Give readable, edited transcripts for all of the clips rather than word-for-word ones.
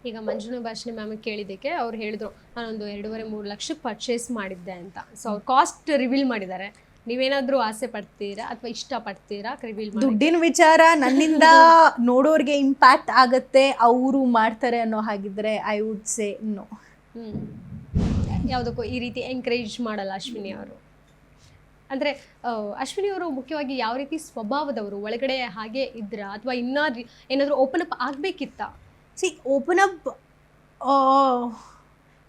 ಈಗ ಮಂಜುನಾ ಭಾಷಿಣಿ ಮ್ಯಾಮ್ ಕೇಳಿದ್ದಕ್ಕೆ ಅವ್ರು ಹೇಳಿದ್ರು ನಾನೊಂದು 2.5-3 ಲಕ್ಷಕ್ಕೆ ಪರ್ಚೇಸ್ ಮಾಡಿದ್ದೆ ಅಂತ. ಸೊ ಅವ್ರು ಕಾಸ್ಟ್ ರಿವೀಲ್ ಮಾಡಿದ್ದಾರೆ. ನೀವೇನಾದ್ರೂ ಆಸೆ ಪಡ್ತೀರಾ ಅಥವಾ ಇಷ್ಟ ಪಡ್ತೀರಾ ರಿವೀಲ್ ಮಾಡಿ? ದುಡ್ಡಿನ ವಿಚಾರ ನನ್ನಿಂದ ನೋಡೋರ್ಗೆ ಇಂಪ್ಯಾಕ್ಟ್ ಆಗತ್ತೆ, ಅವರು ಮಾಡ್ತಾರೆ ಅನ್ನೋ ಹಾಗಿದ್ರೆ ಐ ವುಡ್ ಸೇ ನೋ. ಯಾವುದಕ್ಕೂ ಈ ರೀತಿ ಎಂಕರೇಜ್ ಮಾಡಲ್ಲ ಅಶ್ವಿನಿ ಅವರು. ಅಂದರೆ ಅಶ್ವಿನಿ ಅವರು ಮುಖ್ಯವಾಗಿ ಯಾವ ರೀತಿ ಸ್ವಭಾವದವರು, ಒಳಗಡೆ ಹಾಗೆ ಇದ್ರ ಅಥವಾ ಏನಾದರೂ ಓಪನ್ ಅಪ್ ಆಗಬೇಕಿತ್ತ? ಓಪನ್ ಅಪ್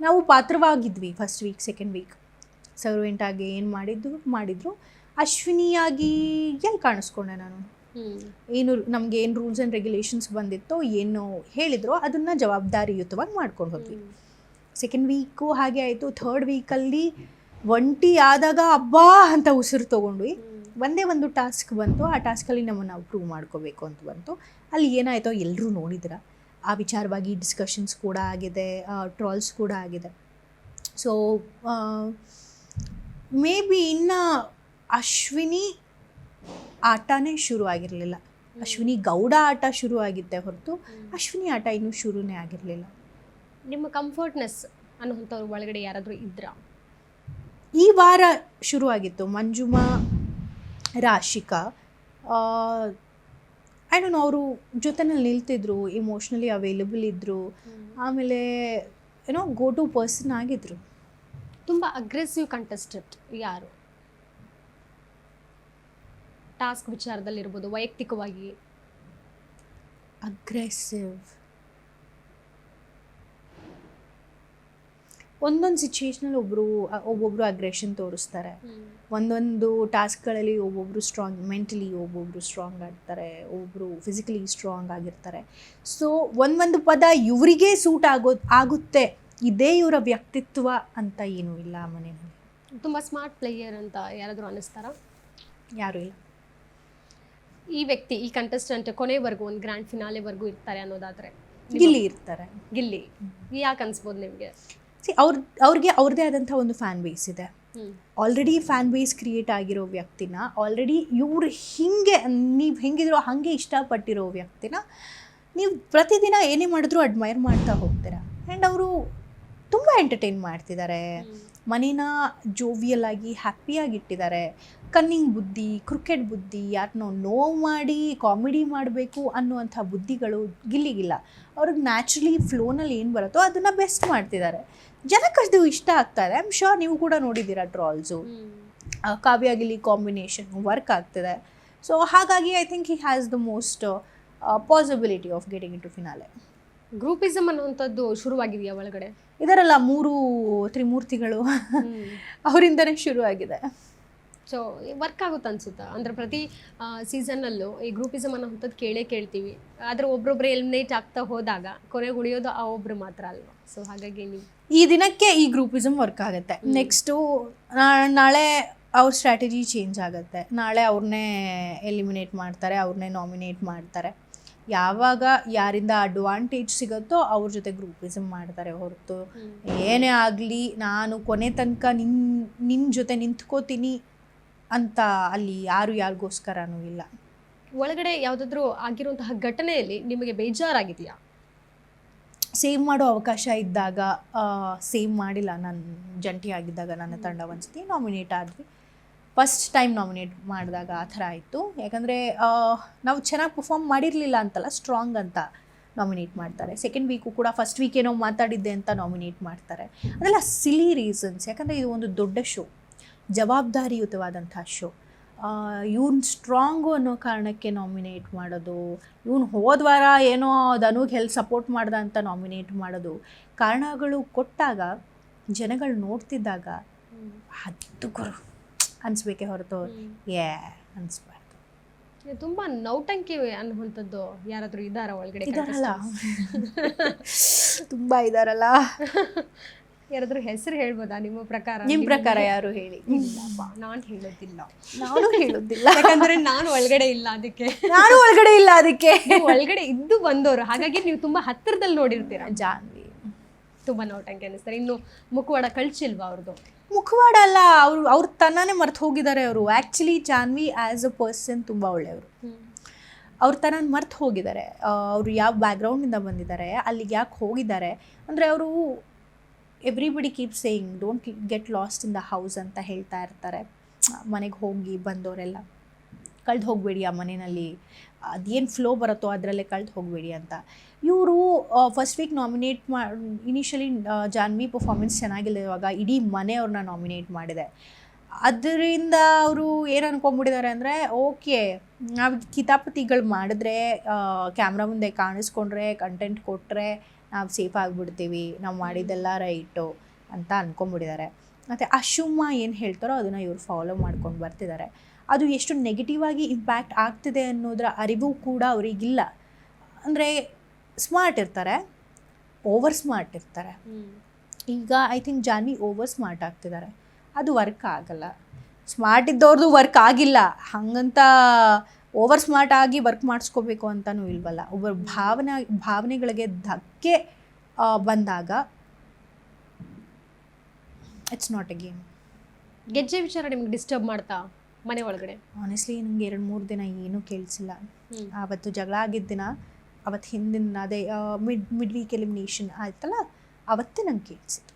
ನಾವು ಪಾತ್ರವಾಗಿದ್ವಿ first week, second week servant ಆಗಿ ಏನು ಮಾಡಿದ್ರು. ಅಶ್ವಿನಿಯಾಗಿ ಎಲ್ಲಿ ಕಾಣಿಸ್ಕೊಂಡೆ ನಾನು? ಏನು ನಮಗೆ ಏನು ರೂಲ್ಸ್ ಆ್ಯಂಡ್ ರೆಗ್ಯುಲೇಷನ್ಸ್ ಬಂದಿತ್ತೋ, ಏನು ಹೇಳಿದ್ರೋ ಅದನ್ನು ಜವಾಬ್ದಾರಿಯುತವಾಗಿ ಮಾಡ್ಕೊಂಡು ಹೋದ್ವಿ. ಸೆಕೆಂಡ್ ವೀಕು ಹಾಗೆ ಆಯಿತು. ಥರ್ಡ್ ವೀಕಲ್ಲಿ ಒಂಟಿ ಆದಾಗ ಅಬ್ಬಾ ಅಂತ ಉಸಿರು ತೊಗೊಂಡ್ವಿ. ಒಂದೇ ಒಂದು ಟಾಸ್ಕ್ ಬಂತು. ಆ ಟಾಸ್ಕಲ್ಲಿ ನಮ್ಮನ್ನು ನಾವು ಪ್ರೂವ್ ಮಾಡ್ಕೋಬೇಕು ಅಂತ ಬಂತು. ಅಲ್ಲಿ ಏನಾಯಿತೋ ಎಲ್ಲರೂ ನೋಡಿದ್ರ. ಆ ವಿಚಾರವಾಗಿ ಡಿಸ್ಕಷನ್ಸ್ ಕೂಡ ಆಗಿದೆ, ಟ್ರಾಲ್ಸ್ ಕೂಡ ಆಗಿದೆ. ಸೊ ಮೇ ಬಿ ಇನ್ನು ಅಶ್ವಿನಿ ಆಟನೇ ಶುರು ಆಗಿರಲಿಲ್ಲ. ಅಶ್ವಿನಿ ಗೌಡ ಆಟ ಶುರು ಆಗಿದ್ದೆ ಹೊರತು ಅಶ್ವಿನಿ ಆಟ ಇನ್ನೂ ಶುರುನೇ ಆಗಿರಲಿಲ್ಲ. ನಿಮ್ಮ ಕಂಫರ್ಟ್ನೆಸ್ ಅನ್ನುವಂಥವ್ರು ಒಳಗಡೆ ಯಾರಾದರೂ ಇದ್ರಾ? ಈ ವಾರ ಶುರುವಾಗಿತ್ತು. ಮಂಜುಮಾ, ರಾಶಿಕಾ, ಐ ಡೋಂಟ್ ನೋ, ಅವರು ಜೊತೆನಲ್ಲಿ ನಿಲ್ತಿದ್ರು, ಇಮೋಷ್ನಲಿ ಅವೈಲಬಲ್ ಇದ್ದರು. ಆಮೇಲೆ ಏನೋ ಗೋ ಟು ಪರ್ಸನ್ ಆಗಿದ್ರು. ತುಂಬ ಅಗ್ರೆಸಿವ್ ಕಂಟೆಸ್ಟೆಂಟ್ ಯಾರು? ಟಾಸ್ಕ್ ವಿಚಾರದಲ್ಲಿರ್ಬೋದು, ವೈಯಕ್ತಿಕವಾಗಿ ಅಗ್ರೆಸಿವ್ ಒಂದೊಂದು ಸಿಚುವೇಶನಲ್ಲಿ ಒಬ್ಬೊಬ್ಬರು ಅಗ್ರೆಷನ್ ತೋರಿಸ್ತಾರೆ. ಒಂದೊಂದು ಟಾಸ್ಕ್ಗಳಲ್ಲಿ ಒಬ್ಬೊಬ್ಬರು ಸ್ಟ್ರಾಂಗ್, ಮೆಂಟಲಿ ಒಬ್ಬೊಬ್ಬರು ಸ್ಟ್ರಾಂಗ್ ಆಗ್ತಾರೆ, ಒಬ್ಬರು ಫಿಸಿಕಲಿ ಸ್ಟ್ರಾಂಗ್ ಆಗಿರ್ತಾರೆ. ಸೊ ಒಂದೊಂದು ಪದ ಇವರಿಗೆ ಸೂಟ್ ಆಗುತ್ತೆ, ಇದೇ ಇವರ ವ್ಯಕ್ತಿತ್ವ ಅಂತ ಏನೂ ಇಲ್ಲ. ಮನೆಯಲ್ಲಿ ತುಂಬ ಸ್ಮಾರ್ಟ್ ಪ್ಲೇಯರ್ ಅಂತ ಯಾರಾದರೂ ಅನ್ನಿಸ್ತಾರಾ? ಯಾರೂ ಇಲ್ಲ. ಈ ವ್ಯಕ್ತಿ, ಈ ಕಂಟೆಸ್ಟೆಂಟ್ ಕೊನೆವರೆಗೂ ಒಂದು ಗ್ರ್ಯಾಂಡ್ ಫಿನಾಲೆವರೆಗೂ ಇರ್ತಾರೆ ಅನ್ನೋದಾದರೆ ಗಿಲ್ಲಿ ಇರ್ತಾರೆ. ಗಿಲ್ಲಿ ಯಾಕೆ ಅನಿಸ್ಬೋದು ನಿಮಗೆ? ಅವ್ರಿಗೆ ಅವ್ರದ್ದೇ ಆದಂಥ ಒಂದು ಫ್ಯಾನ್ ಬೇಸ್ ಇದೆ. ಆಲ್ರೆಡಿ ಫ್ಯಾನ್ ಬೇಸ್ ಕ್ರಿಯೇಟ್ ಆಗಿರೋ ವ್ಯಕ್ತಿನ, ಆಲ್ರೆಡಿ ಇವ್ರು ಹಿಂಗೆ, ನೀವು ಹೆಂಗಿದ್ರೋ ಹಾಗೆ ಇಷ್ಟಪಟ್ಟಿರೋ ವ್ಯಕ್ತಿನ ನೀವು ಪ್ರತಿದಿನ ಏನೇ ಮಾಡಿದ್ರೂ ಅಡ್ಮೈರ್ ಮಾಡ್ತಾ ಹೋಗ್ತೀರಾ. ಆ್ಯಂಡ್ ಅವರು ತುಂಬ ಎಂಟರ್ಟೈನ್ ಮಾಡ್ತಿದ್ದಾರೆ, ಮನೇನ ಜೋವಿಯಲ್ ಆಗಿ ಹ್ಯಾಪಿಯಾಗಿ ಇಟ್ಟಿದ್ದಾರೆ. ಕನ್ನಿಂಗ್ ಬುದ್ಧಿ, ಕ್ರಿಕೆಟ್ ಬುದ್ಧಿ, ಯಾರನ್ನೋ ನೋವು ಮಾಡಿ ಕಾಮಿಡಿ ಮಾಡಬೇಕು ಅನ್ನುವಂಥ ಬುದ್ಧಿಗಳು ಗಿಲ್ಲಿಗಿಲ್ಲ. ಅವ್ರಿಗೆ ನ್ಯಾಚುರಲಿ ಫ್ಲೋನಲ್ಲಿ ಏನು ಬರುತ್ತೋ ಅದನ್ನು ಬೆಸ್ಟ್ ಮಾಡ್ತಿದ್ದಾರೆ. ಜನಕ್ಕೆ ಅದು ಇಷ್ಟ ಆಗ್ತಾ ಇದೆ. ಐ ಆಮ್ ಶ್ಯೂರ್ ನೀವು ಕೂಡ ನೋಡಿದ್ದೀರಾ trolls. Kavya Gilli combination work ಆಗ್ತಿದೆ. ಸೊ ಹಾಗಾಗಿ I think he has the most possibility of getting into finale. Groupism ಅನ್ನುವಂಥದ್ದು ಶುರುವಾಗಿದೆಯಾ ಒಳಗಡೆ? ಇದರಲ್ಲ 3 ತ್ರಿಮೂರ್ತಿಗಳು ಅವರಿಂದನೇ ಶುರು ಆಗಿದೆ. ಸೊ ವರ್ಕ್ ಆಗುತ್ತೆ ಅನ್ಸುತ್ತಾ? ಅಂದರೆ ಪ್ರತಿ ಸೀಸನ್ನಲ್ಲೂ ಈ ಗ್ರೂಪಿಸಮ್ ಅನ್ನೋಂಥದ್ದು ಕೇಳ್ತೀವಿ. ಆದರೆ ಒಬ್ರೊಬ್ರು ಎಲಿಮಿನೇಟ್ ಆಗ್ತಾ ಹೋದಾಗ ಕೊನೆಗೆ ಉಳಿಯೋದು ಆ ಒಬ್ರು ಮಾತ್ರ ಅಲ್ವಾ? ಸೊ ಹಾಗಾಗಿ ನೀವು ಈ ದಿನಕ್ಕೆ ಈ ಗ್ರೂಪಿಸಮ್ ವರ್ಕ್ ಆಗುತ್ತೆ. ನೆಕ್ಸ್ಟು ನಾಳೆ ಅವ್ರ ಸ್ಟ್ರಾಟಜಿ ಚೇಂಜ್ ಆಗುತ್ತೆ. ನಾಳೆ ಅವ್ರನ್ನೇ ಎಲಿಮಿನೇಟ್ ಮಾಡ್ತಾರೆ, ಅವ್ರನ್ನೇ ನಾಮಿನೇಟ್ ಮಾಡ್ತಾರೆ. ಯಾವಾಗ ಯಾರಿಂದ ಅಡ್ವಾಂಟೇಜ್ ಸಿಗುತ್ತೋ ಅವ್ರ ಜೊತೆ ಗ್ರೂಪಿಸಮ್ ಮಾಡ್ತಾರೆ ಹೊರತು ಏನೇ ಆಗಲಿ ನಾನು ಕೊನೆ ತನಕ ನಿನ್ನ ಜೊತೆ ನಿಂತ್ಕೋತೀನಿ ಅಂತ ಅಲ್ಲಿ ಯಾರಿಗೋಸ್ಕರನೂ ಇಲ್ಲ. ಒಳಗಡೆ ಯಾವುದಾದ್ರೂ ಆಗಿರುವಂತಹ ಘಟನೆಯಲ್ಲಿ ನಿಮಗೆ ಬೇಜಾರಾಗಿದೆಯಾ? ಸೇವ್ ಮಾಡೋ ಅವಕಾಶ ಇದ್ದಾಗ ಸೇವ್ ಮಾಡಿಲ್ಲ. ನಾನು ಜಂಟಿ ಆಗಿದ್ದಾಗ ನನ್ನ ತಂಡ ಒಂದ್ಸತಿ ನಾಮಿನೇಟ್ ಆದ್ವಿ. ಫಸ್ಟ್ ಟೈಮ್ ನಾಮಿನೇಟ್ ಮಾಡಿದಾಗ ಆ ಥರ ಆಯಿತು. ಯಾಕಂದರೆ ನಾವು ಚೆನ್ನಾಗಿ ಪರ್ಫಾರ್ಮ್ ಮಾಡಿರಲಿಲ್ಲ ಅಂತಲ್ಲ, ಸ್ಟ್ರಾಂಗ್ ಅಂತ ನಾಮಿನೇಟ್ ಮಾಡ್ತಾರೆ. ಸೆಕೆಂಡ್ ವೀಕು ಕೂಡ ಫಸ್ಟ್ ವೀಕ್ ಏನೋ ಮಾತಾಡಿದ್ದೆ ಅಂತ ನಾಮಿನೇಟ್ ಮಾಡ್ತಾರೆ. ಅದೆಲ್ಲ ಸಿಲಿ ರೀಸನ್ಸ್. ಯಾಕಂದರೆ ಇದು ಒಂದು ದೊಡ್ಡ ಶೋ, ಜವಾಬ್ದಾರಿಯುತವಾದಂಥ ಶೋ. ಇವ್ನು ಸ್ಟ್ರಾಂಗು ಅನ್ನೋ ಕಾರಣಕ್ಕೆ ನಾಮಿನೇಟ್ ಮಾಡೋದು, ಇವ್ನು ಹೋದ್ವಾರ ಏನೋ ಧನುಗೆ ಹೆಲ್ತ್ ಸಪೋರ್ಟ್ ಮಾಡ್ದ ಅಂತ ನಾಮಿನೇಟ್ ಮಾಡೋದು, ಕಾರಣಗಳು ಕೊಟ್ಟಾಗ ಜನಗಳು ನೋಡ್ತಿದ್ದಾಗ ಹತ್ತು ಗುರು ಅನಿಸ್ಬೇಕೆ ಹೊರತು ಅನಿಸ್ಬಾರ್ದು. ತುಂಬ ನೌಟಂಕಿ ಅನ್ನುವಂಥದ್ದು ಯಾರಾದರೂ ಇದ್ದಾರಾ ಒಳಗಡೆ? ಇದಾರಲ್ಲ, ತುಂಬ ಇದಾರಲ್ಲ. ಯಾರಾದರೂ ಹೆಸರು ಹೇಳ್ಬೋದಾ ನಿಮ್ಮ ಪ್ರಕಾರ? ನಿಮ್ಮ ಪ್ರಕಾರ ಯಾರು ಹೇಳಿ? ನಾನು ಹೇಳೋದಿಲ್ಲ. ನಾನು ಹೇಳೋದಿಲ್ಲ, ಯಾಕಂದ್ರೆ ನಾನು ಒಳಗಡೆ ಇಲ್ಲ, ಅದಕ್ಕೆ ನಾನು ಒಳಗಡೆ ಇಲ್ಲ, ಅದಕ್ಕೆ ಒಳಗಡೆ ಇದ್ದು ಬಂದವರು. ಹಾಗಾಗಿ ನೀವು ತುಂಬಾ ಹತ್ತಿರದಲ್ಲಿ ನೋಡಿರ್ತೀರ. ಜಾನ್ವಿ ತುಂಬಾ ನೌಟಂಕಿ ಅನ್ನಿಸ್ತಾರೆ. ಇನ್ನು ಮುಖವಾಡ ಕಳ್ಸಿಲ್ವಾ ಅವ್ರದ್ದು? ಮುಖವಾಡ ಅಲ್ಲ, ಅವ್ರು ತನ್ನನೇ ಮರ್ತು ಹೋಗಿದ್ದಾರೆ ಅವರು. Actually Jhanvi as a person ತುಂಬ ಒಳ್ಳೆಯವರು. ಅವ್ರ ಥರ ಮರ್ತು ಹೋಗಿದ್ದಾರೆ. ಅವರು ಯಾವ ಬ್ಯಾಕ್ಗ್ರೌಂಡಿಂದ ಬಂದಿದ್ದಾರೆ, ಅಲ್ಲಿಗೆ ಯಾಕೆ ಹೋಗಿದ್ದಾರೆ ಅಂದರೆ ಅವರು everybody keep saying don't get lost in the house ಅಂತ ಹೇಳ್ತಾ ಇರ್ತಾರೆ. ಮನೆಗೆ ಹೋಗಿ ಬಂದವರೆಲ್ಲ ಕಳೆದು ಹೋಗಬೇಡಿ ಆ ಮನೆಯಲ್ಲಿ, ಅದೇನು ಫ್ಲೋ ಬರುತ್ತೋ ಅದರಲ್ಲೇ ಕಳೆದು ಹೋಗಬೇಡಿ ಅಂತ. ಇವರು first week nominate initially Janvi performance ಚೆನ್ನಾಗಿಲ್ಲವಾಗ ಇಡೀ ಮನೆಯವ್ರನ್ನ ನಾಮಿನೇಟ್ ಮಾಡಿದೆ. ಅದರಿಂದ ಅವರು ಏನು ಅನ್ಕೊಂಡ್ಬಿಟ್ಟಿದ್ದಾರೆ ಅಂದರೆ, ಓಕೆ ನಾವು ಕಿತಾಪತಿಗಳು ಮಾಡಿದ್ರೆ, ಕ್ಯಾಮ್ರಾ ಮುಂದೆ ಕಾಣಿಸ್ಕೊಂಡ್ರೆ, ಕಂಟೆಂಟ್ ಕೊಟ್ಟರೆ ನಾವು ಸೇಫ್ ಆಗಿಬಿಡ್ತೀವಿ, ನಾವು ಮಾಡಿದ್ದೆಲ್ಲ ರೈಟು ಅಂತ ಅಂದ್ಕೊಂಬಿಟ್ಟಿದ್ದಾರೆ. ಮತ್ತು ಅಶುಮ್ಮ ಏನು ಹೇಳ್ತಾರೋ ಅದನ್ನು ಇವರು ಫಾಲೋ ಮಾಡ್ಕೊಂಡು ಬರ್ತಿದ್ದಾರೆ. ಅದು ಎಷ್ಟು ನೆಗೆಟಿವ್ ಆಗಿ ಇಂಪ್ಯಾಕ್ಟ್ ಆಗ್ತಿದೆ ಅನ್ನೋದರ ಅರಿವು ಕೂಡ ಅವರಿಗಿಲ್ಲ. ಅಂದರೆ ಸ್ಮಾರ್ಟ್ ಇರ್ತಾರೆ, ಓವರ್ ಸ್ಮಾರ್ಟ್ ಇರ್ತಾರೆ. ಈಗ I think Jhanvi over smart ಆಗ್ತಿದ್ದಾರೆ, ಅದು ವರ್ಕ್ ಆಗಲ್ಲ. ಸ್ಮಾರ್ಟ್ ಇದ್ದವ್ರದ್ದು ವರ್ಕ್ ಆಗಿಲ್ಲ, ಹಾಗಂತ ಓವರ್ ಸ್ಮಾರ್ಟ್ ಆಗಿ ವರ್ಕ್ ಮಾಡಿಸ್ಕೋಬೇಕು ಅಂತಲೂ ಇಲ್ವಲ್ಲ. ಒಬ್ಬರ ಭಾವನೆಗಳಿಗೆ ಧಕ್ಕೆ ಬಂದಾಗ ಇಟ್ಸ್ ನಾಟ್ ಎ ಗೇಮ್. ಗೆಜ್ಜೆ ವಿಚಾರ ನಿಮ್ಗೆ ಡಿಸ್ಟರ್ಬ್ ಮಾಡ್ತಾ ಮನೆ ಒಳಗಡೆ? ಆನೆಸ್ಟ್ಲಿ ನನಗೆ 2-3 ದಿನ ಏನೂ ಕೇಳಿಸಿಲ್ಲ. ಆವತ್ತು ಜಗಳ ಆಗಿದ್ದ ದಿನ, ಅವತ್ತು ಹಿಂದಿನ ಅದೇ ಮಿಡ್ ವೀಕ್ ಎಲಿಮಿನೇಷನ್ ಆಯ್ತಲ್ಲ, ಅವತ್ತೇ ನಂಗೆ ಕೇಳಿಸಿತ್ತು.